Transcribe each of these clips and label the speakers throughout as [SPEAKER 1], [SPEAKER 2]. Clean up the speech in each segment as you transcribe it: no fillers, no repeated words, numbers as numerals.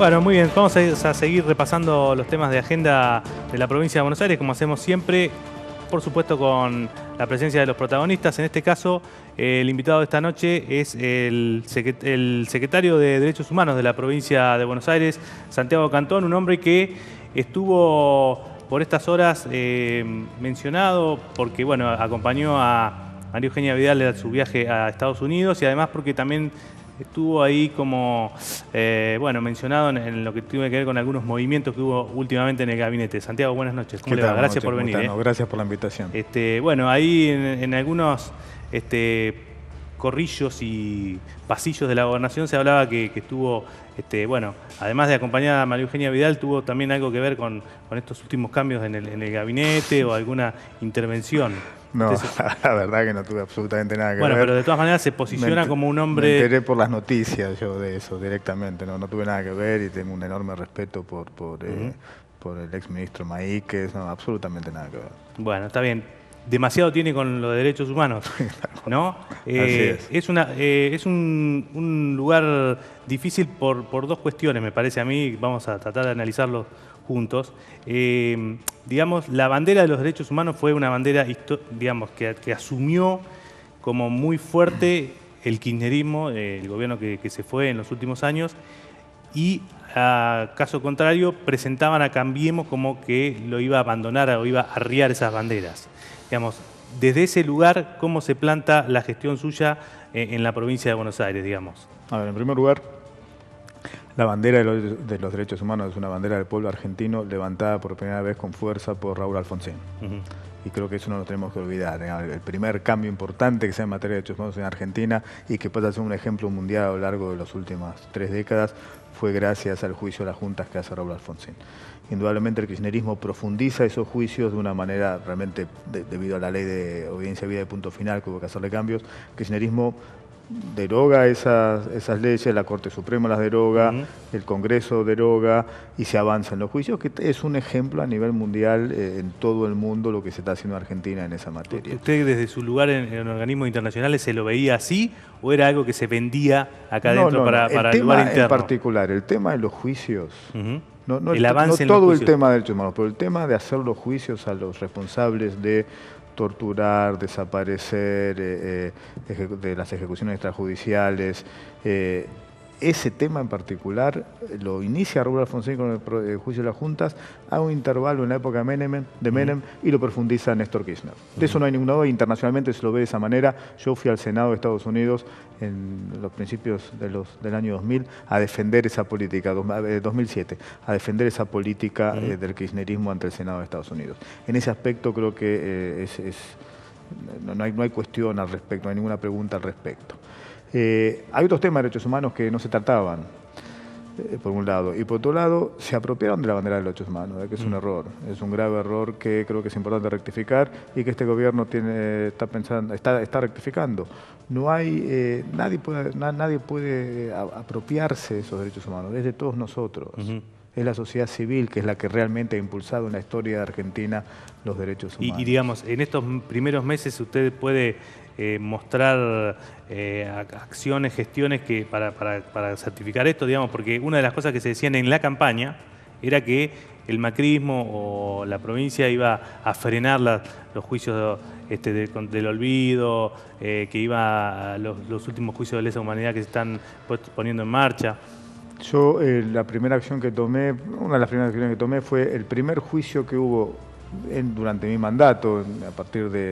[SPEAKER 1] Bueno, muy bien, vamos a seguir repasando los temas de agenda de la provincia de Buenos Aires, como hacemos siempre, por supuesto con la presencia de los protagonistas. En este caso, el invitado de esta noche es el secretario de Derechos Humanos de la provincia de Buenos Aires, Santiago Cantón, un hombre que estuvo por estas horas mencionado porque, bueno, acompañó a María Eugenia Vidal en su viaje a Estados Unidos y además porque también estuvo ahí como, bueno, mencionado en lo que tiene que ver con algunos movimientos que hubo últimamente en el gabinete. Santiago, buenas noches. ¿Cómo le va? Gracias por venir.
[SPEAKER 2] No, gracias por la invitación.
[SPEAKER 1] Bueno, ahí en algunos corrillos y pasillos de la gobernación se hablaba que estuvo, bueno, además de acompañar a María Eugenia Vidal, tuvo también algo que ver con estos últimos cambios en el gabinete o alguna intervención.
[SPEAKER 2] No, la verdad que no tuve absolutamente nada que ver.
[SPEAKER 1] Bueno, pero de todas maneras se posiciona como un hombre...
[SPEAKER 2] Me enteré por las noticias yo de eso directamente, no tuve nada que ver y tengo un enorme respeto por el exministro Maíquez, no, absolutamente nada que ver.
[SPEAKER 1] Bueno, está bien. Demasiado tiene con los derechos humanos, ¿no?
[SPEAKER 2] Así
[SPEAKER 1] es un lugar difícil por dos cuestiones, me parece a mí. Vamos a tratar de analizarlo juntos. Digamos, la bandera de los derechos humanos fue una bandera, digamos, que asumió como muy fuerte el kirchnerismo, el gobierno que se fue en los últimos años, y a caso contrario presentaban a Cambiemos como que lo iba a abandonar o iba a arriar esas banderas. Digamos, desde ese lugar, ¿cómo se planta la gestión suya en la provincia de Buenos Aires, digamos?
[SPEAKER 2] A ver, en primer lugar, la bandera de los derechos humanos es una bandera del pueblo argentino levantada por primera vez con fuerza por Raúl Alfonsín. Y creo que eso no lo tenemos que olvidar. El primer cambio importante que se da en materia de derechos humanos en Argentina y que pasa a ser un ejemplo mundial a lo largo de las últimas 3 décadas fue gracias al juicio de las juntas que hace Raúl Alfonsín. Indudablemente el kirchnerismo profundiza esos juicios de una manera realmente, debido a la ley de obediencia debida de punto final, que hubo que hacerle cambios. El kirchnerismo deroga esas leyes, la Corte Suprema las deroga, el Congreso deroga y se avanza en los juicios, que es un ejemplo a nivel mundial en todo el mundo lo que se está haciendo en Argentina en esa materia.
[SPEAKER 1] ¿Usted desde su lugar en organismos internacionales se lo veía así o era algo que se vendía acá adentro para el lugar interno?
[SPEAKER 2] En particular, el tema de los juicios, no
[SPEAKER 1] el
[SPEAKER 2] todo el tema de derechos humanos, pero el tema de hacer los juicios a los responsables de torturar, desaparecer, de las ejecuciones extrajudiciales. Ese tema en particular lo inicia Raúl Alfonsín con el juicio de las juntas a un intervalo en la época de Menem y lo profundiza Néstor Kirchner. De eso no hay ninguna duda, internacionalmente se lo ve de esa manera. Yo fui al Senado de Estados Unidos en los principios del año 2000 a defender esa política, 2007, a defender esa política del kirchnerismo ante el Senado de Estados Unidos. En ese aspecto creo que no hay cuestión al respecto, no hay ninguna pregunta al respecto. Hay otros temas de derechos humanos que no se trataban, por un lado, y por otro lado se apropiaron de la bandera de los derechos humanos, que es un error, es un grave error que creo que es importante rectificar y que este gobierno está rectificando. No hay, nadie puede apropiarse de esos derechos humanos, es de todos nosotros. Es la sociedad civil que es la que realmente ha impulsado en la historia de Argentina los derechos humanos.
[SPEAKER 1] Y digamos, en estos primeros meses usted puede mostrar acciones, gestiones para certificar esto, digamos, porque una de las cosas que se decían en la campaña era que el macrismo o la provincia iba a frenar los juicios del olvido, que iba a los últimos juicios de lesa humanidad que se están poniendo en marcha.
[SPEAKER 2] Yo la primera acción que tomé, una de las primeras acciones que tomé fue el primer juicio que hubo durante mi mandato,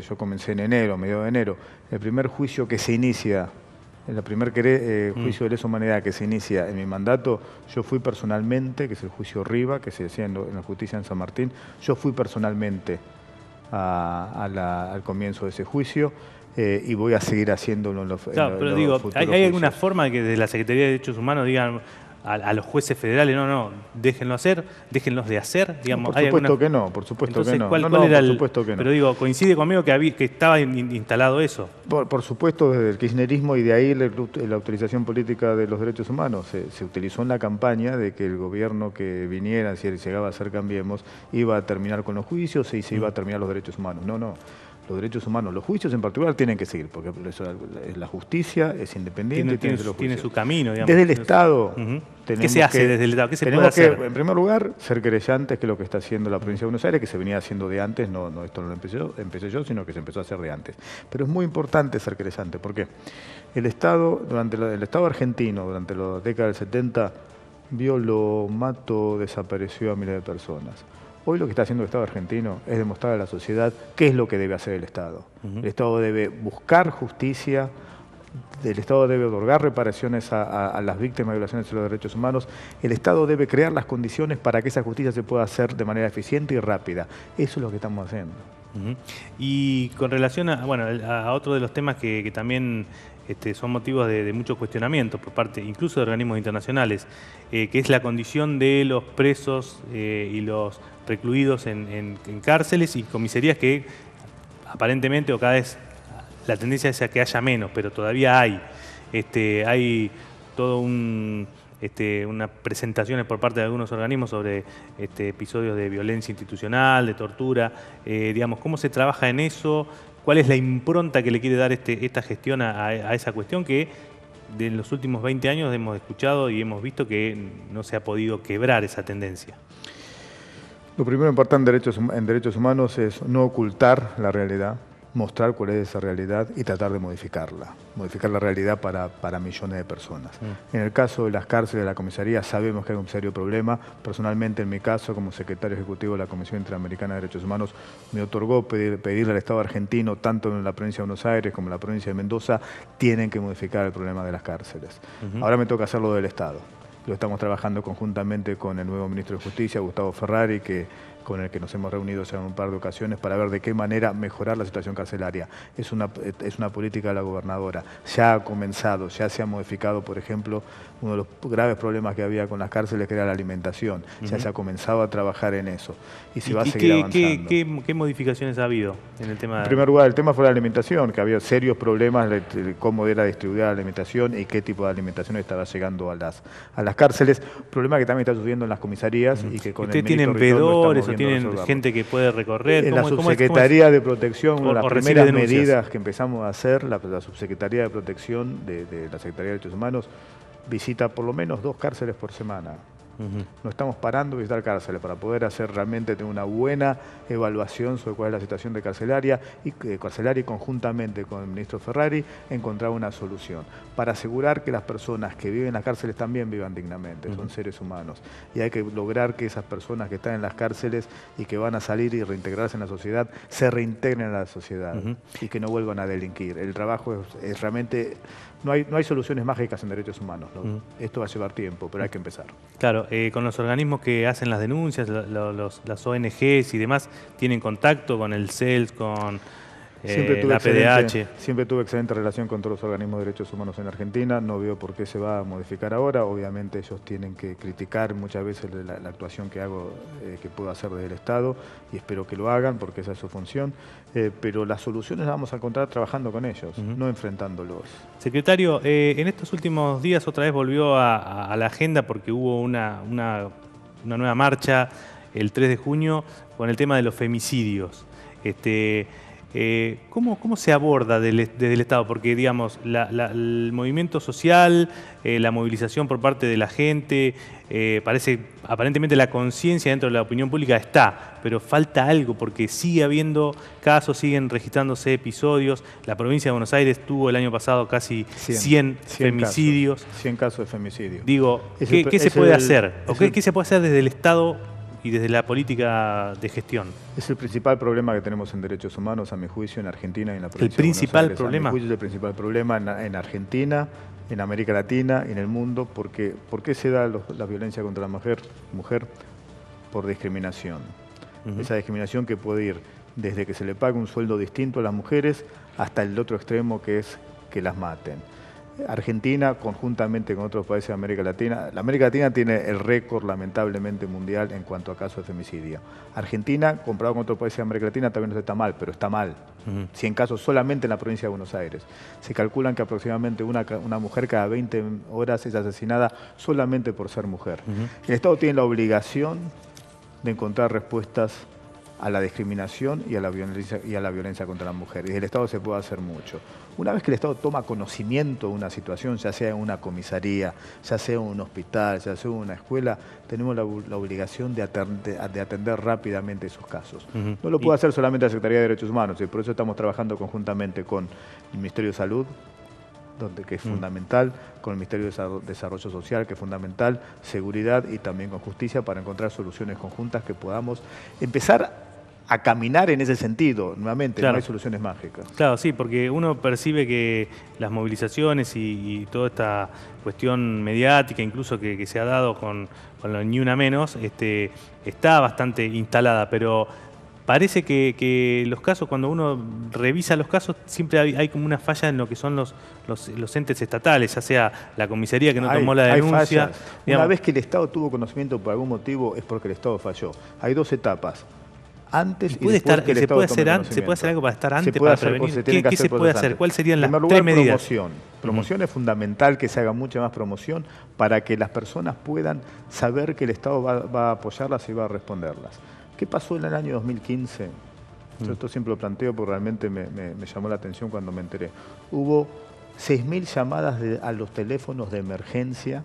[SPEAKER 2] yo comencé en enero, mediados de enero, el primer juicio que se inicia, el primer juicio de lesa humanidad que se inicia en mi mandato, yo fui personalmente, que es el juicio Riva, que se hacía en la justicia en San Martín, yo fui personalmente al comienzo de ese juicio. Y voy a seguir haciéndolo en los futuros
[SPEAKER 1] ¿hay alguna forma de que desde la Secretaría de Derechos Humanos digan a los jueces federales, no, déjenlo hacer, déjenlos de hacer? Digamos,
[SPEAKER 2] por supuesto que no, por supuesto que no.
[SPEAKER 1] ¿Cuál era por supuesto que no. Pero digo, coincide conmigo que estaba instalado eso.
[SPEAKER 2] Por supuesto, desde el kirchnerismo y de ahí la utilización política de los derechos humanos. Se utilizó en la campaña de que el gobierno que viniera, si llegaba a ser Cambiemos, iba a terminar con los juicios y se iba a terminar los derechos humanos. No. los derechos humanos, los juicios en particular tienen que seguir, porque la justicia es independiente.
[SPEAKER 1] Tiene su camino, digamos.
[SPEAKER 2] Desde el Estado,
[SPEAKER 1] ¿qué se hace desde el Estado? ¿Qué se puede hacer?
[SPEAKER 2] En primer lugar, ser querellantes, que es lo que está haciendo la provincia de Buenos Aires, que se venía haciendo de antes, esto no lo empecé yo, sino que se empezó a hacer de antes. Pero es muy importante ser querellante, porque el Estado, el Estado argentino, durante la década del 70, violó, mató, desapareció a miles de personas. Hoy lo que está haciendo el Estado argentino es demostrar a la sociedad qué es lo que debe hacer el Estado. El Estado debe buscar justicia, el Estado debe otorgar reparaciones a las víctimas de violaciones de los derechos humanos, el Estado debe crear las condiciones para que esa justicia se pueda hacer de manera eficiente y rápida. Eso es lo que estamos haciendo.
[SPEAKER 1] Y con relación a otro de los temas que también son motivos de mucho cuestionamiento por parte incluso de organismos internacionales, que es la condición de los presos y los recluidos en cárceles y comisarías que aparentemente o cada vez la tendencia es a que haya menos, pero todavía hay. Hay todo unas presentaciones por parte de algunos organismos sobre episodios de violencia institucional, de tortura. Digamos, ¿cómo se trabaja en eso? ¿Cuál es la impronta que le quiere dar esta gestión a esa cuestión que de los últimos 20 años hemos escuchado y hemos visto que no se ha podido quebrar esa tendencia?
[SPEAKER 2] Lo primero importante en derechos humanos es no ocultar la realidad, mostrar cuál es esa realidad y tratar de modificar la realidad para millones de personas. En el caso de las cárceles, de la comisaría, sabemos que hay un serio problema. Personalmente, en mi caso, como secretario ejecutivo de la Comisión Interamericana de Derechos Humanos, me otorgó pedirle al Estado argentino, tanto en la provincia de Buenos Aires como en la provincia de Mendoza, tienen que modificar el problema de las cárceles. Ahora me toca hacerlo del Estado. Lo estamos trabajando conjuntamente con el nuevo ministro de Justicia, Gustavo Ferrari, con el que nos hemos reunido ya en un par de ocasiones para ver de qué manera mejorar la situación carcelaria. Es una política de la gobernadora. Ya ha comenzado, ya se ha modificado, por ejemplo, uno de los graves problemas que había con las cárceles, que era la alimentación. Ya se ha comenzado a trabajar en eso y se va a seguir avanzando.
[SPEAKER 1] ¿Qué modificaciones ha habido en el tema?
[SPEAKER 2] En primer lugar, el tema fue la alimentación, que había serios problemas de cómo era distribuida la alimentación y qué tipo de alimentación estaba llegando a las cárceles. Problema que también está sucediendo en las comisarías y que con el ministro
[SPEAKER 1] ¿tienen veedores o tienen
[SPEAKER 2] resolverlo.
[SPEAKER 1] Gente que puede recorrer?
[SPEAKER 2] En la Subsecretaría de Protección, una de las primeras medidas que empezamos a hacer, la Subsecretaría de Protección de la Secretaría de Derechos Humanos visita por lo menos 2 cárceles por semana. No estamos parando de visitar cárceles para poder hacer realmente una buena evaluación sobre cuál es la situación de carcelaria y conjuntamente con el ministro Ferrari encontrar una solución para asegurar que las personas que viven en las cárceles también vivan dignamente, son seres humanos y hay que lograr que esas personas que están en las cárceles y que van a salir y reintegrarse en la sociedad se reintegren a la sociedad y que no vuelvan a delinquir. El trabajo es realmente... No hay soluciones mágicas en derechos humanos, ¿no? Esto va a llevar tiempo, pero hay que empezar.
[SPEAKER 1] Claro, con los organismos que hacen las denuncias, las ONGs y demás, ¿tienen contacto con el CELS, con la PDH?
[SPEAKER 2] Siempre tuve excelente relación con todos los organismos de derechos humanos en Argentina, no veo por qué se va a modificar ahora. Obviamente ellos tienen que criticar muchas veces la actuación que hago, que puedo hacer desde el Estado, y espero que lo hagan porque esa es su función, pero las soluciones las vamos a encontrar trabajando con ellos, no enfrentándolos.
[SPEAKER 1] Secretario, en estos últimos días otra vez volvió a la agenda porque hubo una nueva marcha el 3 de junio con el tema de los femicidios. ¿Cómo se aborda desde el Estado? Porque, digamos, el movimiento social, la movilización por parte de la gente, aparentemente la conciencia dentro de la opinión pública está, pero falta algo porque sigue habiendo casos, siguen registrándose episodios. La provincia de Buenos Aires tuvo el año pasado casi 100 femicidios.
[SPEAKER 2] 100 casos de femicidio.
[SPEAKER 1] Digo, ¿qué se puede hacer? ¿Qué se puede hacer desde el Estado y desde la política de gestión?
[SPEAKER 2] Es el principal problema que tenemos en derechos humanos, a mi juicio, en Argentina y en la provincia
[SPEAKER 1] ¿El principal
[SPEAKER 2] de Buenos Aires.
[SPEAKER 1] problema?
[SPEAKER 2] A mi juicio es el principal problema en Argentina, en América Latina y en el mundo. ¿Por qué se da la violencia contra la mujer? Por discriminación. Esa discriminación que puede ir desde que se le pague un sueldo distinto a las mujeres hasta el otro extremo, que es que las maten. Argentina, conjuntamente con otros países de América Latina, la América Latina tiene el récord lamentablemente mundial en cuanto a casos de femicidio. Argentina, comparado con otros países de América Latina, también no está mal, pero está mal. 100 casos solamente en la provincia de Buenos Aires. Se calculan que aproximadamente una mujer cada 20 horas es asesinada solamente por ser mujer. El Estado tiene la obligación de encontrar respuestas a la discriminación y a la violencia contra la mujer. Y desde el Estado se puede hacer mucho. Una vez que el Estado toma conocimiento de una situación, ya sea en una comisaría, ya sea en un hospital, ya sea en una escuela, tenemos la obligación de atender rápidamente esos casos. No lo puede hacer solamente la Secretaría de Derechos Humanos, y por eso estamos trabajando conjuntamente con el Ministerio de Salud, que es fundamental, con el Ministerio de Desarrollo Social, que es fundamental, seguridad y también con justicia, para encontrar soluciones conjuntas que podamos empezar a caminar en ese sentido. Nuevamente, claro, no hay soluciones mágicas.
[SPEAKER 1] Claro, sí, porque uno percibe que las movilizaciones y toda esta cuestión mediática, incluso que se ha dado con lo Ni Una Menos, está bastante instalada, pero parece que los casos, cuando uno revisa los casos, siempre hay como una falla en lo que son los entes estatales, ya sea la comisaría que no tomó la denuncia.
[SPEAKER 2] Una vez que el Estado tuvo conocimiento por algún motivo, es porque el Estado falló. Hay dos etapas. Antes y después que el Estado tome conocimiento.
[SPEAKER 1] ¿Se puede hacer algo para estar antes, para prevenir? ¿Qué se puede hacer? ¿Cuáles serían las tres medidas?
[SPEAKER 2] Promoción. Promoción es fundamental, que se haga mucha más promoción para que las personas puedan saber que el Estado va a apoyarlas y va a responderlas. ¿Qué pasó en el año 2015? Yo esto siempre lo planteo porque realmente me llamó la atención cuando me enteré. Hubo 6.000 llamadas a los teléfonos de emergencia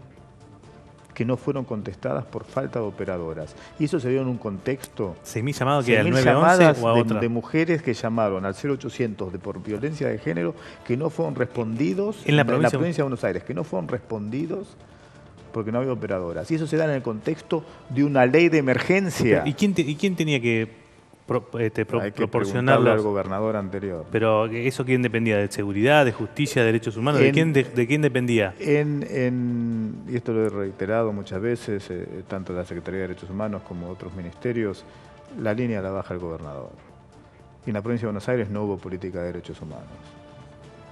[SPEAKER 2] que no fueron contestadas por falta de operadoras. Y eso se dio en un contexto...
[SPEAKER 1] 6.000 llamadas que al 911 o a otra.
[SPEAKER 2] De mujeres que llamaron al 0800 por violencia de género, que no fueron respondidos
[SPEAKER 1] en la provincia
[SPEAKER 2] de Buenos Aires, que no fueron respondidos porque no había operadoras. Y eso se da en el contexto de una ley de emergencia.
[SPEAKER 1] ¿Y quién tenía que
[SPEAKER 2] Hay que
[SPEAKER 1] proporcionarlo
[SPEAKER 2] al gobernador anterior?
[SPEAKER 1] Pero ¿eso quién dependía? ¿De seguridad, de justicia, de derechos humanos? ¿De quién dependía?
[SPEAKER 2] Y esto lo he reiterado muchas veces, tanto la Secretaría de Derechos Humanos como otros ministerios, la línea la baja el gobernador. Y en la provincia de Buenos Aires no hubo política de derechos humanos.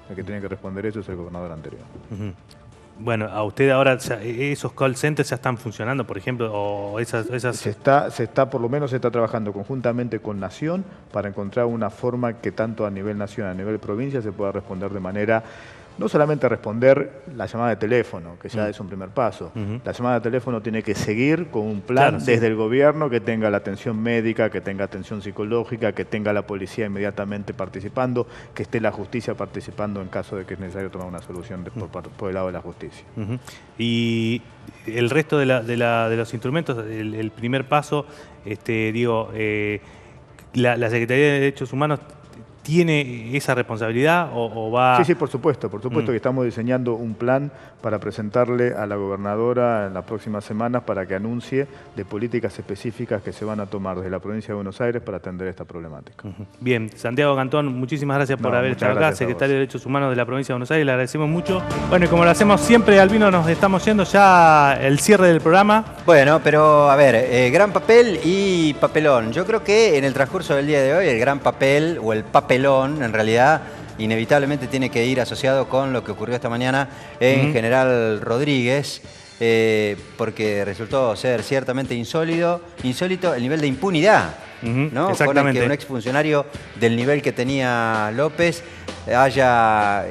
[SPEAKER 2] El que tiene que responder eso es el gobernador anterior.
[SPEAKER 1] Bueno, a usted ahora, esos call centers ya están funcionando, por ejemplo, o esas...
[SPEAKER 2] Por lo menos se está trabajando conjuntamente con Nación para encontrar una forma que tanto a nivel nacional, a nivel provincia, se pueda responder de manera, no solamente responder la llamada de teléfono, que ya es un primer paso. La llamada de teléfono tiene que seguir con un plan desde el gobierno que tenga la atención médica, que tenga atención psicológica, que tenga la policía inmediatamente participando, que esté la justicia participando en caso de que es necesario tomar una solución por el lado de la justicia.
[SPEAKER 1] Y el resto de los instrumentos, el primer paso, la Secretaría de Derechos Humanos ¿tiene esa responsabilidad o va...?
[SPEAKER 2] Sí, por supuesto que estamos diseñando un plan para presentarle a la gobernadora en las próximas semanas para que anuncie de políticas específicas que se van a tomar desde la provincia de Buenos Aires para atender esta problemática.
[SPEAKER 1] Bien, Santiago Cantón, muchísimas gracias por haber estado acá, secretario de Derechos Humanos de la provincia de Buenos Aires, le agradecemos mucho. Bueno, y como lo hacemos siempre, Albino, nos estamos yendo ya el cierre del programa.
[SPEAKER 3] Bueno, pero a ver, gran papel y papelón. Yo creo que en el transcurso del día de hoy el gran papel o el papelón, en realidad, inevitablemente tiene que ir asociado con lo que ocurrió esta mañana en General Rodríguez, porque resultó ser ciertamente insólito el nivel de impunidad, ¿no?
[SPEAKER 1] Exactamente.
[SPEAKER 3] Con el que un exfuncionario del nivel que tenía López haya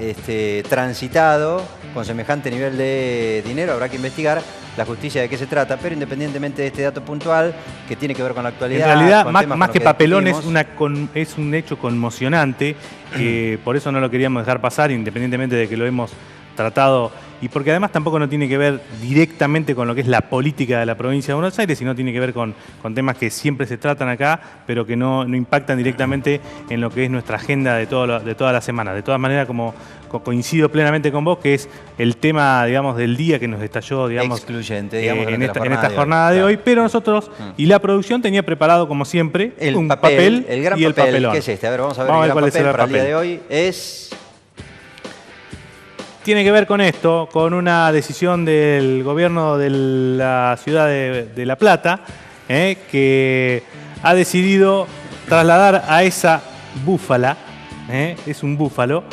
[SPEAKER 3] transitado con semejante nivel de dinero. Habrá que investigar la justicia de qué se trata, pero independientemente de este dato puntual que tiene que ver con la actualidad...
[SPEAKER 1] En realidad, más que papelón, es un hecho conmocionante, que por eso no lo queríamos dejar pasar, independientemente de que lo hemos tratado, y porque además tampoco no tiene que ver directamente con lo que es la política de la provincia de Buenos Aires, sino tiene que ver con temas que siempre se tratan acá, pero que no impactan directamente en lo que es nuestra agenda de toda la semana. De todas maneras, como coincido plenamente con vos, que es el tema, digamos, del día que nos estalló, digamos,
[SPEAKER 3] excluyente, digamos,
[SPEAKER 1] en esta jornada de hoy, pero nosotros y la producción tenía preparado, como siempre, un papel
[SPEAKER 3] el gran
[SPEAKER 1] y el
[SPEAKER 3] papel,
[SPEAKER 1] papelón.
[SPEAKER 3] ¿Qué es este? A ver, vamos a ver el gran papel para el día de hoy.
[SPEAKER 1] Tiene que ver con esto, con una decisión del gobierno de la ciudad de La Plata, que ha decidido trasladar a esa búfala, es un búfalo,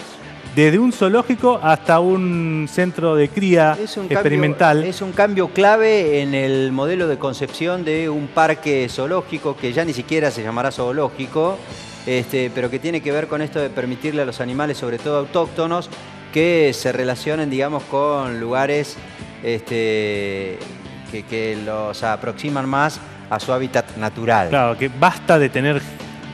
[SPEAKER 1] desde un zoológico hasta un centro de cría experimental.
[SPEAKER 3] Es un cambio clave en el modelo de concepción de un parque zoológico que ya ni siquiera se llamará zoológico, pero que tiene que ver con esto de permitirle a los animales, sobre todo autóctonos, que se relacionen, digamos, con lugares que los aproximan más a su hábitat natural.
[SPEAKER 1] Claro, que basta de tener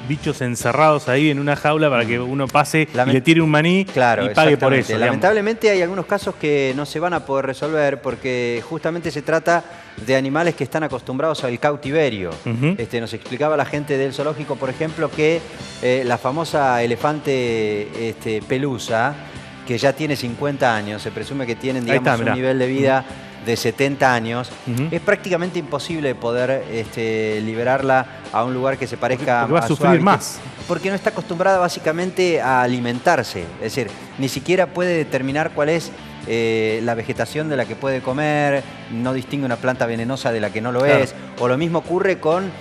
[SPEAKER 1] bichos encerrados ahí en una jaula para que uno pase y le tire un maní y pague por eso.
[SPEAKER 3] Lamentablemente hay algunos casos que no se van a poder resolver porque justamente se trata de animales que están acostumbrados al cautiverio. Nos explicaba la gente del zoológico, por ejemplo, que la famosa elefante pelusa, que ya tiene 50 años, se presume que tienen, digamos, un nivel de vida de 70 años, es prácticamente imposible poder liberarla a un lugar que se parezca
[SPEAKER 1] porque va a sufrir más.
[SPEAKER 3] Porque no está acostumbrada básicamente a alimentarse. Es decir, ni siquiera puede determinar cuál es la vegetación de la que puede comer, no distingue una planta venenosa de la que no lo es. O lo mismo ocurre con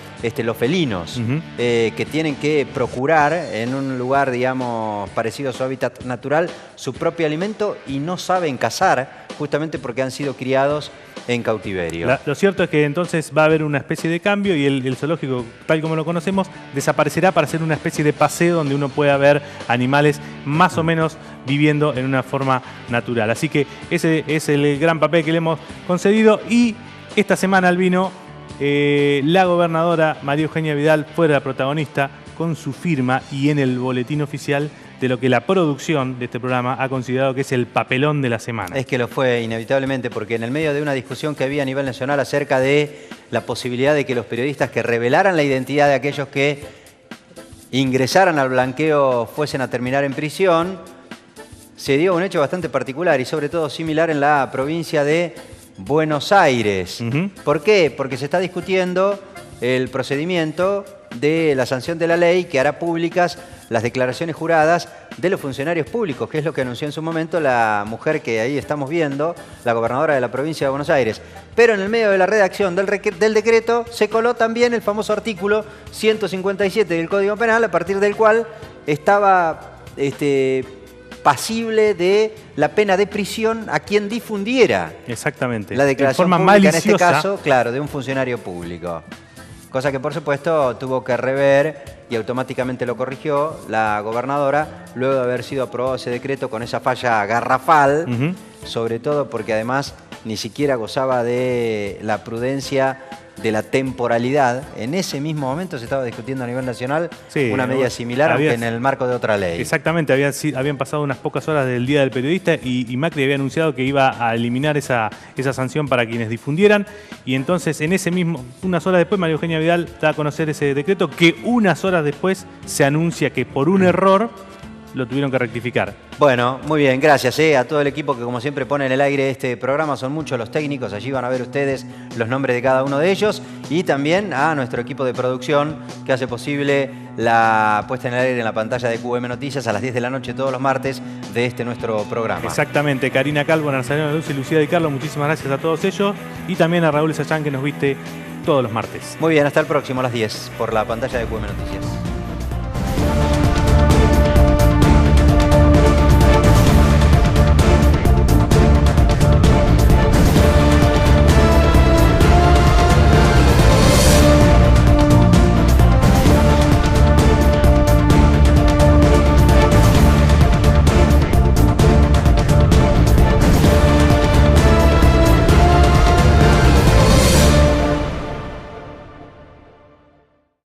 [SPEAKER 3] los felinos, que tienen que procurar en un lugar, digamos, parecido a su hábitat natural, su propio alimento y no saben cazar, justamente porque han sido criados en cautiverio.
[SPEAKER 1] Lo cierto es que entonces va a haber una especie de cambio y el zoológico, tal como lo conocemos, desaparecerá para ser una especie de paseo donde uno pueda ver animales más o menos viviendo en una forma natural. Así que ese es el gran papel que le hemos concedido. Y esta semana, Albino, la gobernadora María Eugenia Vidal fue la protagonista con su firma y en el boletín oficial de lo que la producción de este programa ha considerado que es el papelón de la semana.
[SPEAKER 3] Es que lo fue inevitablemente, porque en el medio de una discusión que había a nivel nacional acerca de la posibilidad de que los periodistas que revelaran la identidad de aquellos que ingresaran al blanqueo fuesen a terminar en prisión, se dio un hecho bastante particular y sobre todo similar en la provincia de Buenos Aires. ¿Por qué? Porque se está discutiendo el procedimiento de la sanción de la ley que hará públicas las declaraciones juradas de los funcionarios públicos, que es lo que anunció en su momento la mujer que ahí estamos viendo, la gobernadora de la provincia de Buenos Aires. Pero en el medio de la redacción del decreto se coló también el famoso artículo 157 del Código Penal, a partir del cual estaba pasible de la pena de prisión a quien difundiera la declaración pública, maliciosa, en este caso, claro, de un funcionario público. Cosa que, por supuesto, tuvo que rever y automáticamente lo corrigió la gobernadora luego de haber sido aprobado ese decreto con esa falla garrafal, sobre todo porque además ni siquiera gozaba de la prudencia de la temporalidad. En ese mismo momento se estaba discutiendo a nivel nacional una medida similar, aunque en el marco de otra ley.
[SPEAKER 1] Exactamente, habían pasado unas pocas horas del Día del Periodista y Macri había anunciado que iba a eliminar esa sanción para quienes difundieran. Y entonces, unas horas después, María Eugenia Vidal da a conocer ese decreto que unas horas después se anuncia que por un error lo tuvieron que rectificar.
[SPEAKER 3] Bueno, muy bien, gracias a todo el equipo que como siempre pone en el aire este programa. Son muchos los técnicos, allí van a ver ustedes los nombres de cada uno de ellos. Y también a nuestro equipo de producción que hace posible la puesta en el aire en la pantalla de QM Noticias a las 10 de la noche todos los martes de este nuestro programa.
[SPEAKER 1] Exactamente, Karina Calvo, Narzareno Luz y Lucía Di Carlo, muchísimas gracias a todos ellos. Y también a Raúl Sayán que nos viste todos los martes.
[SPEAKER 3] Muy bien, hasta el próximo a las 10 por la pantalla de QM Noticias.